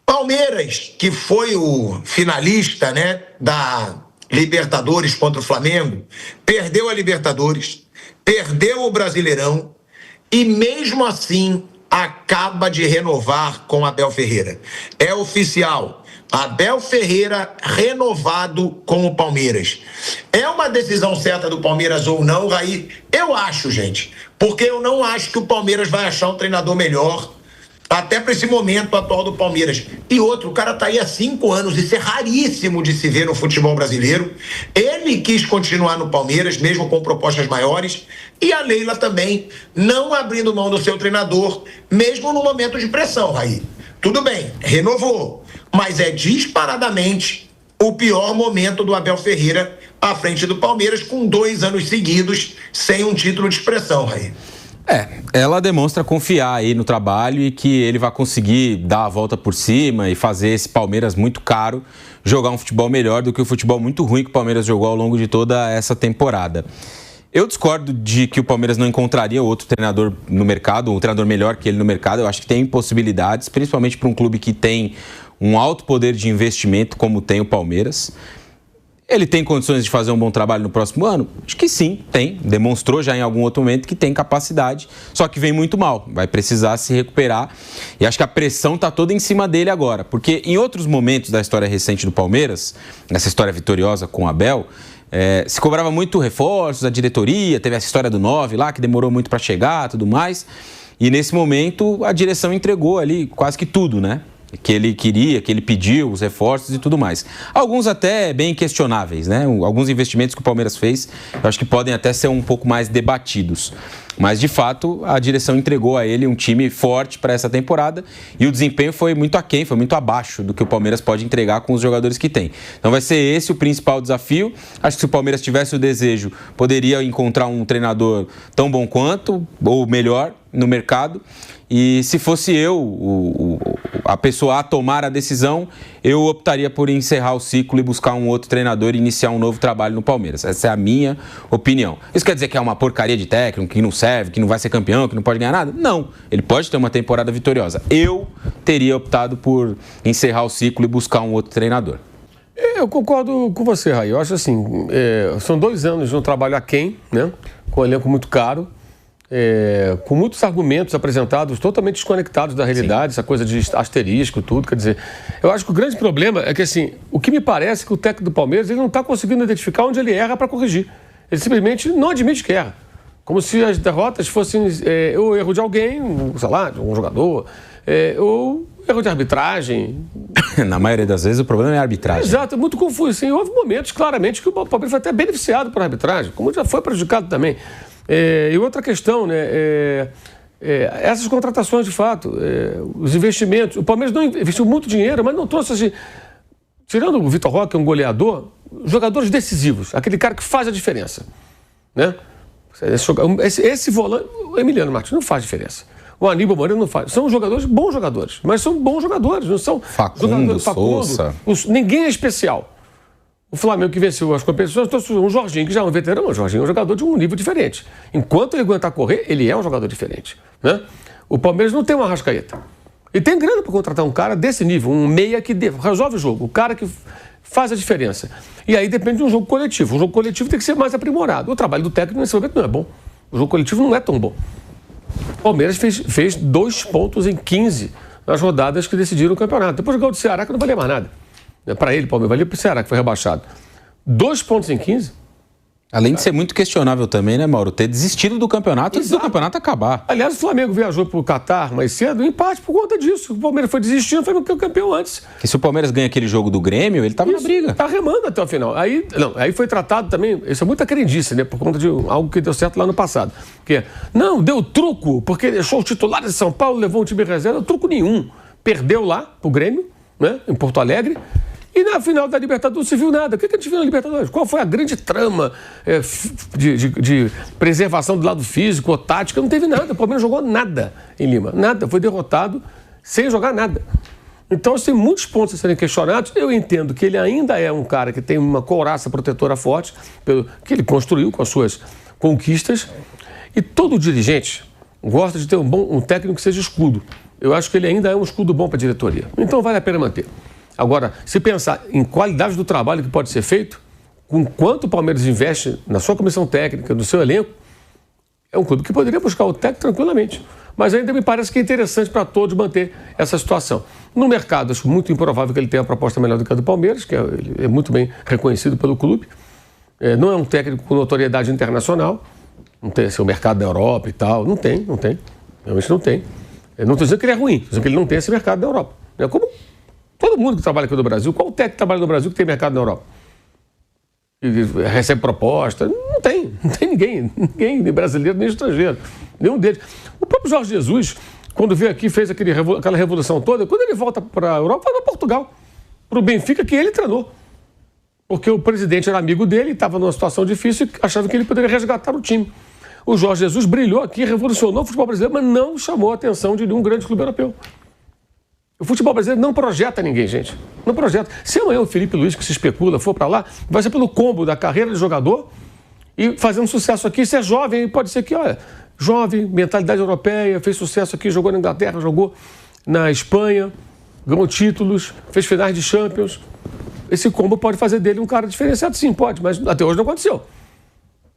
Palmeiras, que foi o finalista, né, da Libertadores contra o Flamengo, perdeu a Libertadores, perdeu o Brasileirão e mesmo assim acaba de renovar com Abel Ferreira. É oficial. Abel Ferreira renovado com o Palmeiras. É uma decisão certa do Palmeiras ou não, Raí? Eu acho, gente. Porque eu não acho que o Palmeiras vai achar um treinador melhor até para esse momento atual do Palmeiras. E outro, o cara tá aí há 5 anos, isso é raríssimo de se ver no futebol brasileiro. Ele quis continuar no Palmeiras, mesmo com propostas maiores, e a Leila também, não abrindo mão do seu treinador, mesmo no momento de pressão, Raí. Tudo bem, renovou, mas é disparadamente o pior momento do Abel Ferreira à frente do Palmeiras, com 2 anos seguidos sem um título de expressão, Raí. Ela demonstra confiar aí no trabalho e que ele vai conseguir dar a volta por cima e fazer esse Palmeiras muito caro jogar um futebol melhor do que o futebol muito ruim que o Palmeiras jogou ao longo de toda essa temporada. Eu discordo de que o Palmeiras não encontraria outro treinador no mercado, um treinador melhor que ele no mercado. Eu acho que tem possibilidades, principalmente para um clube que tem um alto poder de investimento como tem o Palmeiras. Ele tem condições de fazer um bom trabalho no próximo ano? Acho que sim, tem. Demonstrou já em algum outro momento que tem capacidade, só que vem muito mal. Vai precisar se recuperar e acho que a pressão está toda em cima dele agora. Porque em outros momentos da história recente do Palmeiras, nessa história vitoriosa com o Abel, se cobrava muito reforços, a diretoria, teve essa história do 9 lá, que demorou muito para chegar, tudo mais. E nesse momento a direção entregou ali quase que tudo, né? Que ele queria, que ele pediu, os reforços e tudo mais. Alguns até bem questionáveis, né? Alguns investimentos que o Palmeiras fez, eu acho que podem até ser um pouco mais debatidos. Mas, de fato, a direção entregou a ele um time forte para essa temporada e o desempenho foi muito aquém, foi muito abaixo do que o Palmeiras pode entregar com os jogadores que tem. Então vai ser esse o principal desafio. Acho que se o Palmeiras tivesse o desejo, poderia encontrar um treinador tão bom quanto, ou melhor, no mercado. E se fosse eu, a pessoa a tomar a decisão, eu optaria por encerrar o ciclo e buscar um outro treinador e iniciar um novo trabalho no Palmeiras. Essa é a minha opinião. Isso quer dizer que é uma porcaria de técnico, que não serve, que não vai ser campeão, que não pode ganhar nada? Não. Ele pode ter uma temporada vitoriosa. Eu teria optado por encerrar o ciclo e buscar um outro treinador. Eu concordo com você, Raí. Eu acho assim, são 2 anos de um trabalho aquém, né? Com um elenco muito caro. Com muitos argumentos apresentados totalmente desconectados da realidade, essa coisa de asterisco, tudo, quer dizer, eu acho que o grande problema é que, assim, o que me parece é que o técnico do Palmeiras, ele não está conseguindo identificar onde ele erra para corrigir, ele simplesmente não admite que erra, como se as derrotas fossem ou erro de alguém, sei lá, de um jogador, ou erro de arbitragem. Na maioria das vezes o problema é a arbitragem. Exato, é muito confuso, assim, houve momentos claramente que o Palmeiras foi até beneficiado por arbitragem, como já foi prejudicado também. E outra questão, né, essas contratações de fato, os investimentos, o Palmeiras não investiu muito dinheiro, mas não trouxe assim, tirando o Vitor Roque, que é um goleador, jogadores decisivos, aquele cara que faz a diferença, né? Esse volante, o Emiliano Martins não faz diferença, o Aníbal Moreno não faz, são jogadores, bons jogadores, mas são bons jogadores, não são Facundo, Sousa. Ninguém é especial. O Flamengo que venceu as competições trouxe um Jorginho, que já é um veterano. O Jorginho é um jogador de um nível diferente. Enquanto ele aguentar correr, ele é um jogador diferente, né? O Palmeiras não tem uma Arrascaeta. E tem grana para contratar um cara desse nível, um meia que resolve o jogo, o cara que faz a diferença. E aí depende de um jogo coletivo. Um jogo coletivo tem que ser mais aprimorado. O trabalho do técnico nesse momento não é bom. O jogo coletivo não é tão bom. O Palmeiras fez 2 pontos em 15 nas rodadas que decidiram o campeonato. Depois jogou do Ceará, que não valia mais nada. Para ele, Palmeiras, valia para o Ceará, que foi rebaixado. 2 pontos em 15. Além de ser muito questionável também, né, Mauro? Ter desistido do campeonato antes do campeonato acabar. Aliás, o Flamengo viajou para o Catar mais cedo, empate por conta disso. O Palmeiras foi desistindo, foi campeão antes. E se o Palmeiras ganha aquele jogo do Grêmio, ele estava na briga. Está remando até o final. Aí foi tratado também, isso é muita crendice, né? Por conta de algo que deu certo lá no passado. Que não, deu truco, porque deixou o titular de São Paulo, levou o time reserva, truco nenhum. Perdeu lá pro Grêmio, né? Em Porto Alegre. E na final da Libertadores não se viu nada. O que a gente viu na Libertadores? Qual foi a grande trama de preservação do lado físico ou tática? Não teve nada. O Palmeiras jogou nada em Lima. Nada. Foi derrotado sem jogar nada. Então, tem muitos pontos a serem questionados. Eu entendo que ele ainda é um cara que tem uma couraça protetora forte, que ele construiu com as suas conquistas. E todo dirigente gosta de ter um técnico que seja escudo. eu acho que ele ainda é um escudo bom para a diretoria. Então vale a pena manter. Agora, se pensar em qualidade do trabalho que pode ser feito, com quanto o Palmeiras investe na sua comissão técnica, no seu elenco, é um clube que poderia buscar o técnico tranquilamente. Mas ainda me parece que é interessante para todos manter essa situação. No mercado, acho muito improvável que ele tenha uma proposta melhor do que a do Palmeiras, que é muito bem reconhecido pelo clube. Não é um técnico com notoriedade internacional, não tem assim, o mercado da Europa e tal. Não tem. Realmente não tem. Eu não estou dizendo que ele é ruim, estou dizendo que ele não tem esse mercado da Europa. É como todo mundo que trabalha aqui no Brasil. Qual técnico que trabalha no Brasil que tem mercado na Europa? E recebe proposta? Não tem ninguém brasileiro nem estrangeiro, nenhum deles. O próprio Jorge Jesus, quando veio aqui, fez aquela revolução toda, quando ele volta para a Europa, vai para Portugal, para o Benfica, que ele treinou. Porque o presidente era amigo dele, estava numa situação difícil e achava que ele poderia resgatar o time. O Jorge Jesus brilhou aqui, revolucionou o futebol brasileiro, mas não chamou a atenção de nenhum grande clube europeu. O futebol brasileiro não projeta ninguém, gente. Não projeta. Se amanhã o Felipe Luiz, que se especula, for para lá, vai ser pelo combo da carreira de jogador e fazendo sucesso aqui. Se é jovem, pode ser que, olha, jovem, mentalidade europeia, fez sucesso aqui, jogou na Inglaterra, jogou na Espanha, ganhou títulos, fez finais de Champions. Esse combo pode fazer dele um cara diferenciado, sim, pode, mas até hoje não aconteceu.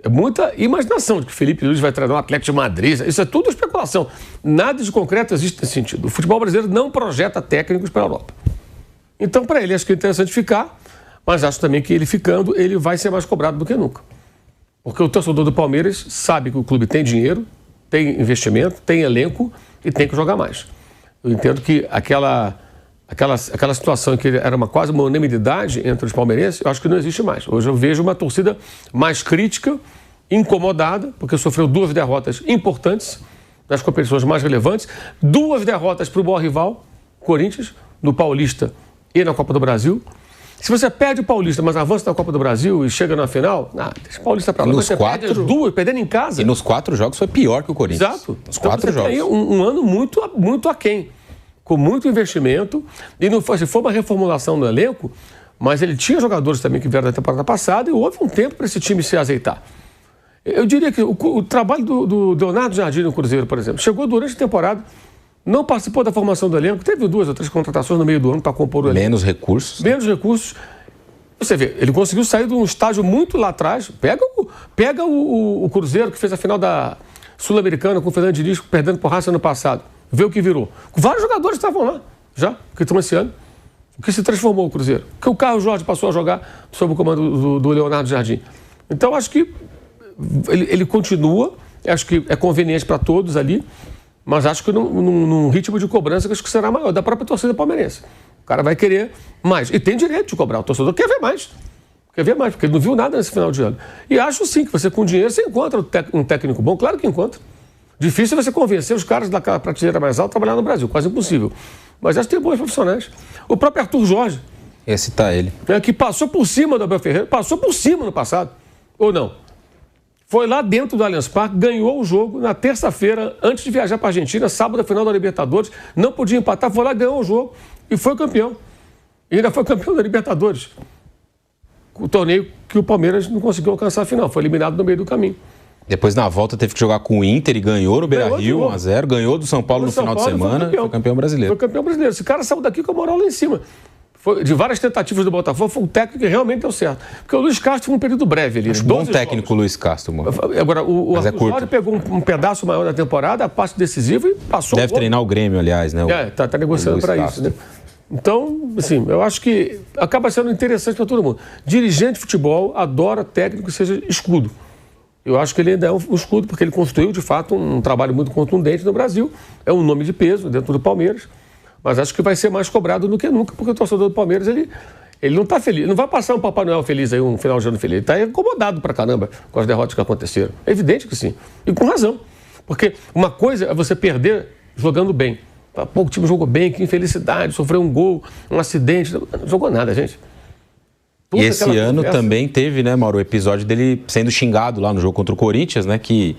É muita imaginação de que o Felipe Luiz vai treinar um Atlético de Madrid. Isso é tudo especulação. Nada de concreto existe nesse sentido. O futebol brasileiro não projeta técnicos para a Europa. Então, para ele, acho que é interessante ficar, mas acho também que ele ficando, ele vai ser mais cobrado do que nunca. Porque o torcedor do Palmeiras sabe que o clube tem dinheiro, tem investimento, tem elenco e tem que jogar mais. Eu entendo que aquela situação que era quase uma unanimidade entre os palmeirenses, eu acho que não existe mais. Hoje eu vejo uma torcida mais crítica, incomodada, porque sofreu 2 derrotas importantes nas competições mais relevantes, 2 derrotas para o maior rival, Corinthians, no Paulista e na Copa do Brasil. Se você perde o Paulista, mas avança na Copa do Brasil e chega na final, deixa o Paulista para lá. Nos 4, perde as 2, perdendo em casa. E nos 4 jogos foi pior que o Corinthians. Exato. Nos 4 jogos. Tem um ano muito aquém, com muito investimento, e não foi, se for uma reformulação no elenco, mas ele tinha jogadores também que vieram da temporada passada e houve um tempo para esse time se azeitar. Eu diria que o trabalho do Leonardo Jardim no Cruzeiro, por exemplo, chegou durante a temporada, não participou da formação do elenco, teve 2 ou 3 contratações no meio do ano para compor o elenco. Menos recursos. Menos recursos. Você vê, ele conseguiu sair de um estágio muito lá atrás. Pega o Cruzeiro, que fez a final da Sul-Americana com o Fernando Diniz, perdendo por raça ano passado. Vê o que virou. Vários jogadores estavam lá, já, que estão esse ano. O que se transformou o Cruzeiro? Que o Carlos Jorge passou a jogar sob o comando do Leonardo Jardim. Então, acho que ele continua, acho que é conveniente para todos ali, mas acho que num ritmo de cobrança que acho que será maior, da própria torcida palmeirense. O cara vai querer mais. E tem direito de cobrar. O torcedor quer ver mais. Quer ver mais, porque ele não viu nada nesse final de ano. E acho sim que você com dinheiro você encontra um técnico bom. Claro que encontra. Difícil é você convencer os caras daquela prateleira mais alta a trabalhar no Brasil. Quase impossível. Mas acho que tem bons profissionais. O próprio Arthur Jorge. Ia citar ele. Que passou por cima do Abel Ferreira. Passou por cima no passado. Ou não? Foi lá dentro do Allianz Parque, ganhou o jogo na terça-feira, antes de viajar para a Argentina, sábado, a final da Libertadores. Não podia empatar, foi lá, ganhou o jogo e foi campeão. E ainda foi campeão da Libertadores. O torneio que o Palmeiras não conseguiu alcançar a final. Foi eliminado no meio do caminho. Depois, na volta, teve que jogar com o Inter e ganhou no Beira-Rio, 1-0. Ganhou do São Paulo no final de semana. Foi campeão brasileiro. Foi campeão brasileiro. Esse cara saiu daqui com a moral lá em cima. Foi, de várias tentativas do Botafogo, foi um técnico que realmente deu certo. Porque o Luiz Castro foi um período breve ali. Acho bom técnico o Luiz Castro, mano. Agora, o Arthur Jorge pegou um pedaço maior da temporada, a parte decisiva e passou. Deve treinar o Grêmio, aliás, né? Tá negociando para isso, né? Então, assim, eu acho que acaba sendo interessante para todo mundo. Dirigente de futebol adora técnico que seja escudo. Eu acho que ele ainda é um escudo, porque ele construiu, de fato, um trabalho muito contundente no Brasil. É um nome de peso dentro do Palmeiras. Mas acho que vai ser mais cobrado do que nunca, porque o torcedor do Palmeiras, ele não está feliz. Não vai passar um Papai Noel feliz aí, um final de ano feliz. Ele está incomodado pra caramba com as derrotas que aconteceram. É evidente que sim. E com razão. Porque uma coisa é você perder jogando bem. Pô, o time jogou bem, que infelicidade, sofreu um gol, um acidente. Não jogou nada, gente. E esse ano também teve, né, Mauro, o episódio dele sendo xingado lá no jogo contra o Corinthians, né, que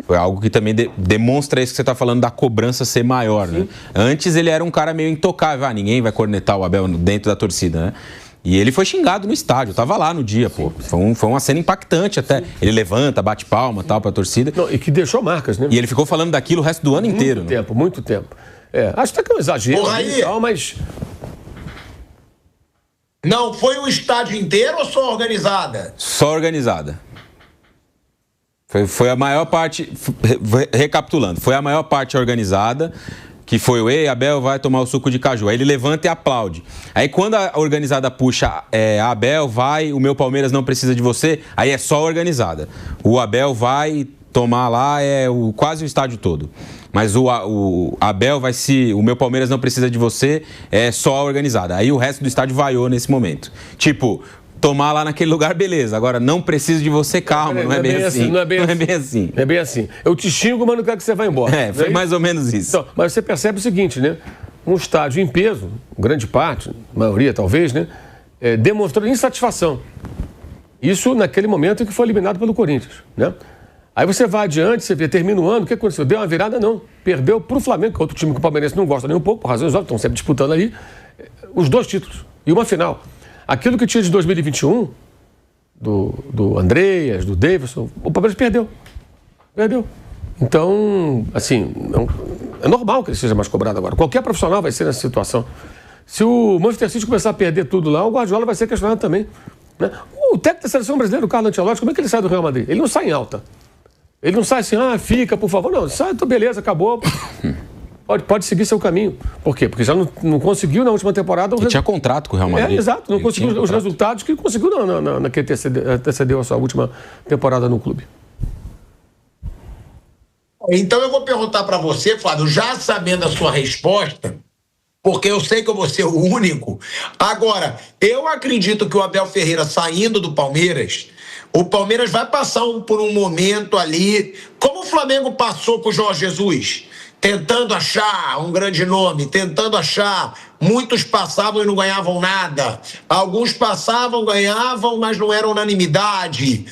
foi algo que também demonstra isso que você está falando da cobrança ser maior, né? Antes ele era um cara meio intocável, ninguém vai cornetar o Abel dentro da torcida, né? E ele foi xingado no estádio, eu tava lá no dia, pô. Foi uma cena impactante até. Sim. Ele levanta, bate palma, tal, pra torcida. Não, e que deixou marcas, né? E ele ficou falando daquilo o resto do ano inteiro. Muito tempo. Acho até que é um exagero, mas... Não, foi o estádio inteiro ou só organizada? Só organizada. Foi a maior parte, recapitulando, foi a maior parte organizada, que foi o Ei, Abel vai tomar o suco de caju. Aí ele levanta e aplaude. Aí quando a organizada puxa, Abel vai, o meu Palmeiras não precisa de você, aí é só organizada. O Abel vai tomar lá quase o estádio todo. Mas o Abel vai o meu Palmeiras não precisa de você, é só a organizada. Aí o resto do estádio vaiou nesse momento. Tipo, tomar lá naquele lugar, beleza. Agora, não preciso de você, calma, não é bem assim. Não é bem assim. É bem assim. Eu te xingo, mas não quero que você vá embora. Foi mais ou menos isso. Então, mas você percebe o seguinte, né? Um estádio em peso, grande parte, maioria talvez, né? Demonstrou insatisfação. Isso naquele momento em que foi eliminado pelo Corinthians, né? Aí você vai adiante, você vê, termina o ano, o que aconteceu? Deu uma virada? Não. Perdeu para o Flamengo, que é outro time que o palmeirense não gosta nem um pouco, por razões óbvias, estão sempre disputando ali, os 2 títulos e uma final. Aquilo que tinha de 2021, do Andreas, do Davidson, o Palmeiras perdeu. Então, assim, é normal que ele seja mais cobrado agora. Qualquer profissional vai ser nessa situação. Se o Manchester City começar a perder tudo lá, o Guardiola vai ser questionado também, né? O técnico da seleção brasileira, o Carlo Ancelotti, como é que ele sai do Real Madrid? Ele não sai em alta. Ele não sai assim, fica, por favor. Não, sai, então beleza, acabou. Pode seguir seu caminho. Por quê? Porque já não conseguiu na última temporada... Tinha contrato com o Real Madrid. Exato. Não conseguiu os resultados que conseguiu na que antecedeu a sua última temporada no clube. Então eu vou perguntar para você, Flávio, já sabendo a sua resposta, porque eu sei que eu vou ser o único. Agora, eu acredito que o Abel Ferreira saindo do Palmeiras... O Palmeiras vai passar por um momento ali, como o Flamengo passou com o Jorge Jesus, tentando achar um grande nome, tentando achar. Muitos passavam e não ganhavam nada. Alguns passavam, ganhavam, mas não era unanimidade.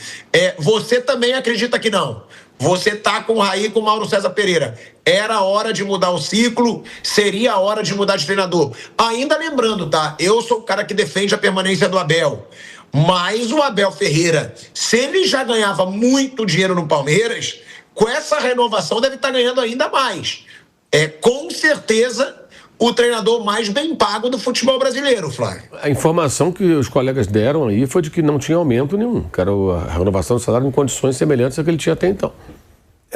Você também acredita que não? Você tá com o Raí, com o Mauro César Pereira. Era a hora de mudar o ciclo, seria a hora de mudar de treinador. Ainda lembrando, tá? Eu sou o cara que defende a permanência do Abel. Mas o Abel Ferreira, se ele já ganhava muito dinheiro no Palmeiras, com essa renovação deve estar ganhando ainda mais. Com certeza o treinador mais bem pago do futebol brasileiro, Flávio. A informação que os colegas deram aí foi de que não tinha aumento nenhum, que era a renovação do salário em condições semelhantes a que ele tinha até então.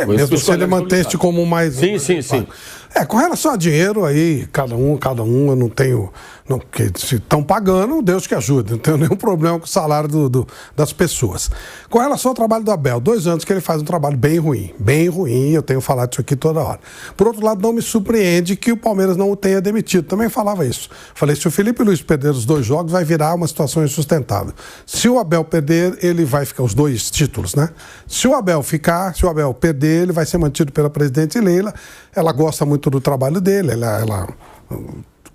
Mesmo se ele mantesse como mais... Sim. Com relação a dinheiro, aí, cada um, eu não tenho... Porque se estão pagando, Deus que ajude. Não tenho nenhum problema com o salário das pessoas. Com relação ao trabalho do Abel, 2 anos que ele faz um trabalho bem ruim, eu tenho falado isso aqui toda hora. Por outro lado, não me surpreende que o Palmeiras não o tenha demitido. Também falava isso. Falei, se o Felipe Luiz perder os 2 jogos, vai virar uma situação insustentável. Se o Abel perder, ele vai ficar os 2 títulos, né? Se o Abel perder, ele vai ser mantido pela presidente Leila. Ela gosta muito do trabalho dele, ela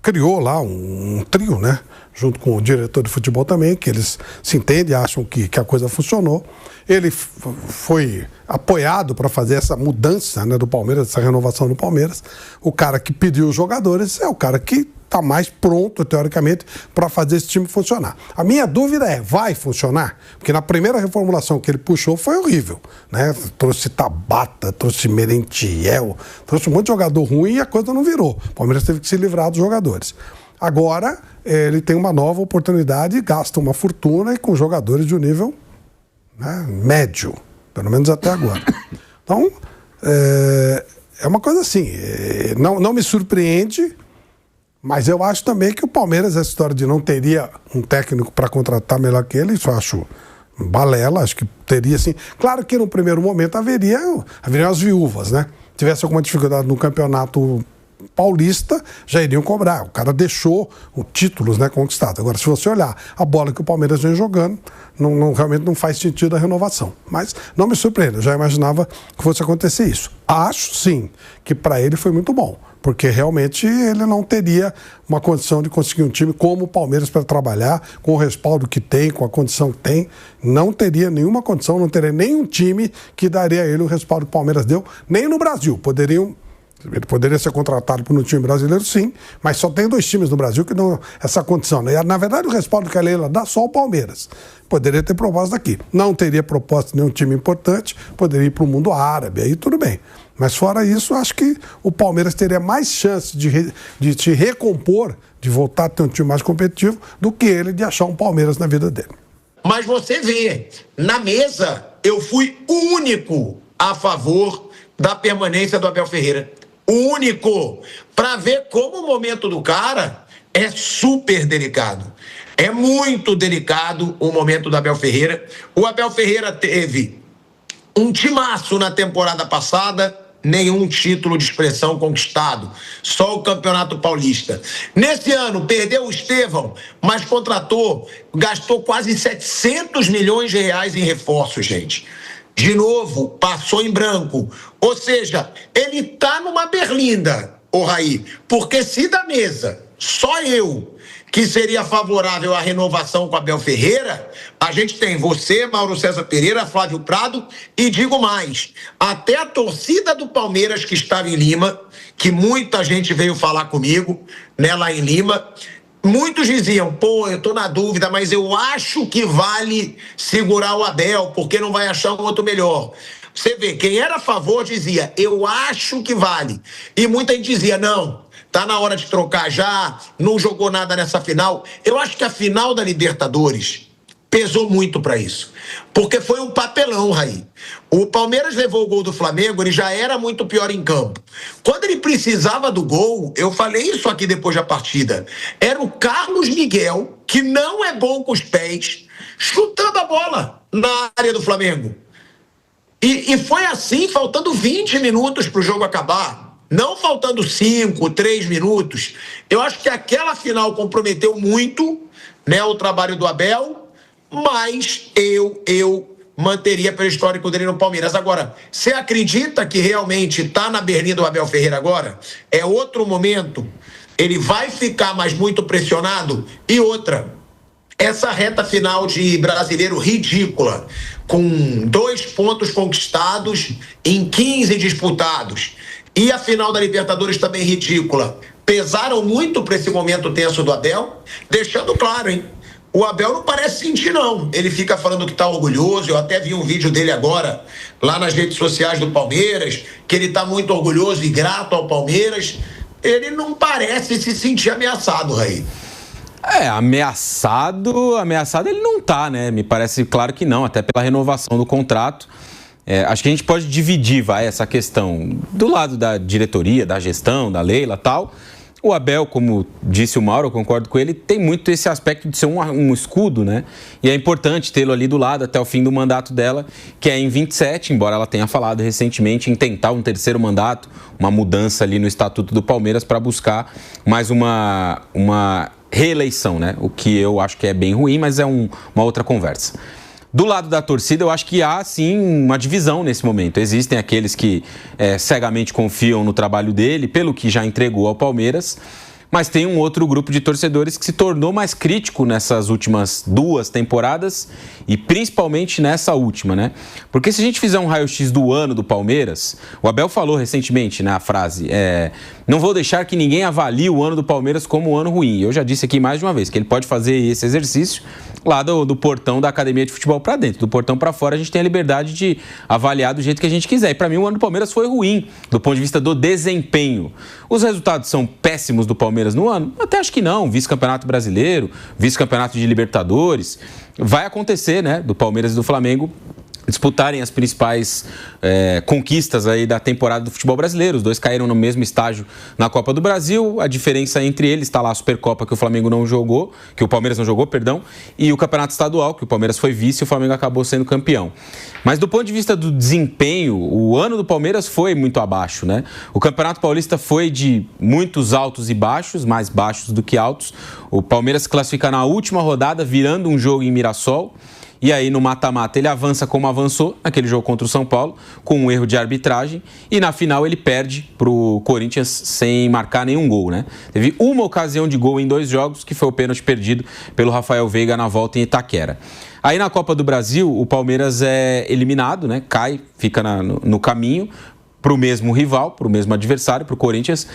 criou lá um trio, né? Junto com o diretor de futebol também, que eles se entendem, acham que a coisa funcionou. Ele foi apoiado para fazer essa mudança, né, do Palmeiras, essa renovação do Palmeiras. O cara que pediu os jogadores é o cara que está mais pronto, teoricamente, para fazer esse time funcionar. A minha dúvida vai funcionar? Porque na primeira reformulação que ele puxou foi horrível, né? Trouxe Tabata, trouxe Merentiel, trouxe um monte de jogador ruim e a coisa não virou. O Palmeiras teve que se livrar dos jogadores. Agora, ele tem uma nova oportunidade, gasta uma fortuna e com jogadores de um nível, né, médio, pelo menos até agora. Então, é uma coisa assim, não me surpreende, mas eu acho também que o Palmeiras, essa história de não teria um técnico para contratar melhor que ele, isso eu acho balela, acho que teria sim. Claro que no primeiro momento haveriam as viúvas, né? Tivesse alguma dificuldade no campeonato paulista, já iriam cobrar. O cara deixou os títulos, né, conquistados. Agora, se você olhar a bola que o Palmeiras vem jogando, realmente não faz sentido a renovação. Mas não me surpreende, eu já imaginava que fosse acontecer isso. Acho, sim, que para ele foi muito bom, porque realmente ele não teria uma condição de conseguir um time como o Palmeiras para trabalhar, com o respaldo que tem, com a condição que tem. Não teria nenhuma condição, não teria nenhum time que daria a ele o respaldo que o Palmeiras deu, nem no Brasil. Ele poderia ser contratado por um time brasileiro, sim, mas só tem 2 times no Brasil que dão essa condição, né? Na verdade, o respaldo que a Leila dá só o Palmeiras. Poderia ter proposta aqui. Não teria proposta de nenhum time importante, poderia ir para o mundo árabe, aí tudo bem. Mas fora isso, acho que o Palmeiras teria mais chance de se recompor, de voltar a ter um time mais competitivo, do que ele de achar um Palmeiras na vida dele. Mas você vê, na mesa, eu fui o único a favor da permanência do Abel Ferreira. O único. Para ver como o momento do cara é super delicado. É muito delicado o momento do Abel Ferreira. O Abel Ferreira teve um timaço na temporada passada, nenhum título de expressão conquistado, só o Campeonato Paulista. Nesse ano, perdeu o Estevão, mas contratou, gastou quase 700 milhões de reais em reforços, gente. De novo, passou em branco. Ou seja, ele tá numa berlinda, ô Raí, porque se da mesa, só eu, que seria favorável à renovação com Abel Ferreira, a gente tem você, Mauro César Pereira, Flávio Prado e digo mais, até a torcida do Palmeiras que estava em Lima, que muita gente veio falar comigo, né, lá em Lima, muitos diziam, pô, eu tô na dúvida, mas eu acho que vale segurar o Abel, porque não vai achar um outro melhor. Você vê, quem era a favor dizia, eu acho que vale. E muita gente dizia, não, tá na hora de trocar já, não jogou nada nessa final. Eu acho que a final da Libertadores pesou muito para isso. Porque foi um papelão, Raí. O Palmeiras levou o gol do Flamengo, ele já era muito pior em campo. Quando ele precisava do gol, eu falei isso aqui depois da partida, era o Carlos Miguel, que não é bom com os pés, chutando a bola na área do Flamengo. E foi assim, faltando 20 minutos para o jogo acabar. Não faltando 5, 3 minutos. Eu acho que aquela final comprometeu muito, né, o trabalho do Abel, mas eu manteria pelo histórico dele no Palmeiras. Agora, você acredita que realmente está na berlinda do Abel Ferreira agora? É outro momento? Ele vai ficar mais muito pressionado? E outra, essa reta final de Brasileiro ridícula, com 2 pontos conquistados em 15 disputados, e a final da Libertadores também ridícula, pesaram muito para esse momento tenso do Abel, deixando claro, hein? O Abel não parece sentir, não. Ele fica falando que está orgulhoso. Eu até vi um vídeo dele agora, lá nas redes sociais do Palmeiras, que ele está muito orgulhoso e grato ao Palmeiras. Ele não parece se sentir ameaçado, Raí. Ameaçado ele não tá, né? Me parece claro que não, até pela renovação do contrato. Acho que a gente pode dividir, essa questão do lado da diretoria, da gestão, da Leila e tal. O Abel, como disse o Mauro, eu concordo com ele, tem muito esse aspecto de ser um escudo, né? E é importante tê-lo ali do lado até o fim do mandato dela, que é em 27, embora ela tenha falado recentemente em tentar um terceiro mandato, uma mudança ali no Estatuto do Palmeiras para buscar mais uma reeleição, né? O que eu acho que é bem ruim, mas é uma outra conversa. Do lado da torcida, eu acho que há, sim, uma divisão nesse momento. Existem aqueles que cegamente confiam no trabalho dele, pelo que já entregou ao Palmeiras, mas tem um outro grupo de torcedores que se tornou mais crítico nessas últimas 2 temporadas e principalmente nessa última, né? Porque se a gente fizer um raio-x do ano do Palmeiras, o Abel falou recentemente na frase, não vou deixar que ninguém avalie o ano do Palmeiras como um ano ruim. Eu já disse aqui mais de uma vez que ele pode fazer esse exercício lá do portão da academia de futebol para dentro. Do portão para fora a gente tem a liberdade de avaliar do jeito que a gente quiser. E para mim o ano do Palmeiras foi ruim do ponto de vista do desempenho. Os resultados são péssimos do Palmeiras no ano? Até acho que não. Vice-campeonato brasileiro, vice-campeonato de Libertadores. Vai acontecer, né, do Palmeiras e do Flamengo disputarem as principais conquistas aí da temporada do futebol brasileiro. Os dois caíram no mesmo estágio na Copa do Brasil. A diferença entre eles está lá a Supercopa, que o Flamengo não jogou, que o Palmeiras não jogou, perdão, e o Campeonato Estadual, que o Palmeiras foi vice e o Flamengo acabou sendo campeão. Mas do ponto de vista do desempenho, o ano do Palmeiras foi muito abaixo, né? O Campeonato Paulista foi de muitos altos e baixos, mais baixos do que altos. O Palmeiras se classifica na última rodada, virando um jogo em Mirassol. E aí no mata-mata ele avança como avançou naquele jogo contra o São Paulo, com um erro de arbitragem, e na final ele perde para o Corinthians sem marcar nenhum gol, né? Teve uma ocasião de gol em 2 jogos, que foi o pênalti perdido pelo Rafael Veiga na volta em Itaquera. Aí na Copa do Brasil o Palmeiras é eliminado, né? Cai, fica no caminho para o mesmo rival, para o mesmo adversário, para o Corinthians,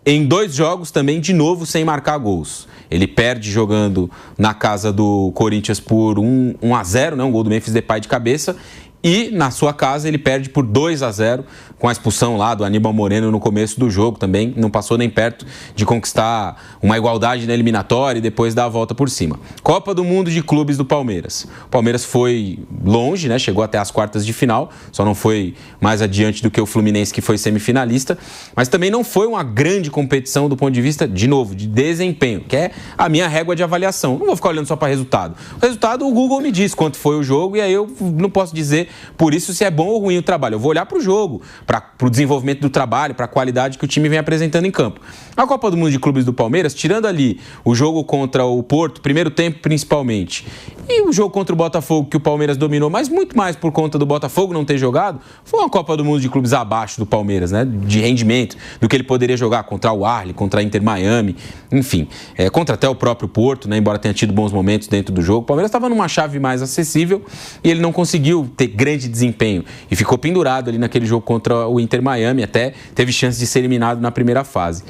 em 2 jogos também de novo sem marcar gols. Ele perde jogando na casa do Corinthians por 1-0, né? Um gol do Memphis Depay de cabeça. E na sua casa ele perde por 2-0 com a expulsão lá do Aníbal Moreno no começo do jogo também. Não passou nem perto de conquistar uma igualdade na eliminatória e depois dar a volta por cima. Copa do Mundo de Clubes do Palmeiras. O Palmeiras foi longe, né? Chegou até as quartas de final, só não foi mais adiante do que o Fluminense, que foi semifinalista, mas também não foi uma grande competição do ponto de vista, de novo, de desempenho, que é a minha régua de avaliação. Não vou ficar olhando só para resultado. O resultado, o Google me diz quanto foi o jogo e aí eu não posso dizer por isso se é bom ou ruim o trabalho. Eu vou olhar para o jogo, para o desenvolvimento do trabalho, para a qualidade que o time vem apresentando em campo. A Copa do Mundo de Clubes do Palmeiras, tirando ali o jogo contra o Porto, primeiro tempo principalmente, e o jogo contra o Botafogo, que o Palmeiras dominou, mas muito mais por conta do Botafogo não ter jogado, foi uma Copa do Mundo de Clubes abaixo do Palmeiras, né? De rendimento, do que ele poderia jogar contra o Arli, contra a Inter Miami, enfim, contra até o próprio Porto, né? Embora tenha tido bons momentos dentro do jogo. O Palmeiras estava numa chave mais acessível e ele não conseguiu ter grande desempenho e ficou pendurado ali naquele jogo contra o Inter Miami, até teve chance de ser eliminado na primeira fase.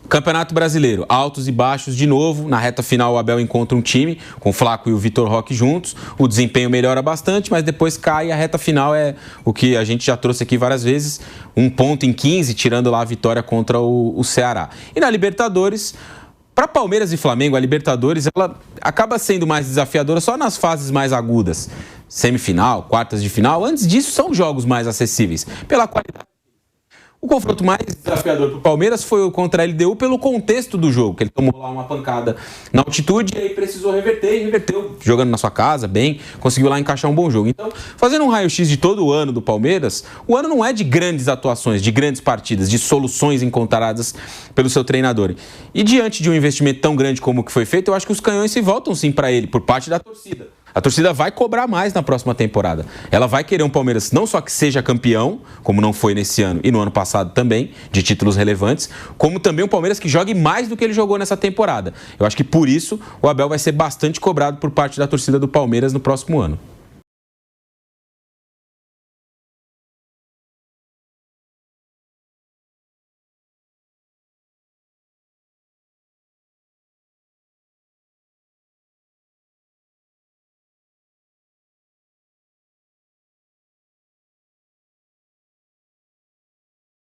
Campeonato Brasileiro, altos e baixos de novo. Na reta final o Abel encontra um time com o Flaco e o Vitor Roque juntos. O desempenho melhora bastante, mas depois cai e a reta final é o que a gente já trouxe aqui várias vezes. 1 ponto em 15, tirando lá a vitória contra o Ceará. E na Libertadores, para Palmeiras e Flamengo, a Libertadores ela acaba sendo mais desafiadora só nas fases mais agudas. Semifinal, quartas de final. Antes disso, são jogos mais acessíveis pela qualidade. O confronto mais desafiador para o Palmeiras foi contra a LDU pelo contexto do jogo, que ele tomou lá uma pancada na altitude e aí precisou reverter e reverteu, jogando na sua casa, bem, conseguiu lá encaixar um bom jogo. Então, fazendo um raio-x de todo o ano do Palmeiras, o ano não é de grandes atuações, de grandes partidas, de soluções encontradas pelo seu treinador. E diante de um investimento tão grande como o que foi feito, eu acho que os canhões se voltam sim para ele, por parte da torcida. A torcida vai cobrar mais na próxima temporada. Ela vai querer um Palmeiras não só que seja campeão, como não foi nesse ano e no ano passado também, de títulos relevantes, como também um Palmeiras que jogue mais do que ele jogou nessa temporada. Eu acho que por isso o Abel vai ser bastante cobrado por parte da torcida do Palmeiras no próximo ano.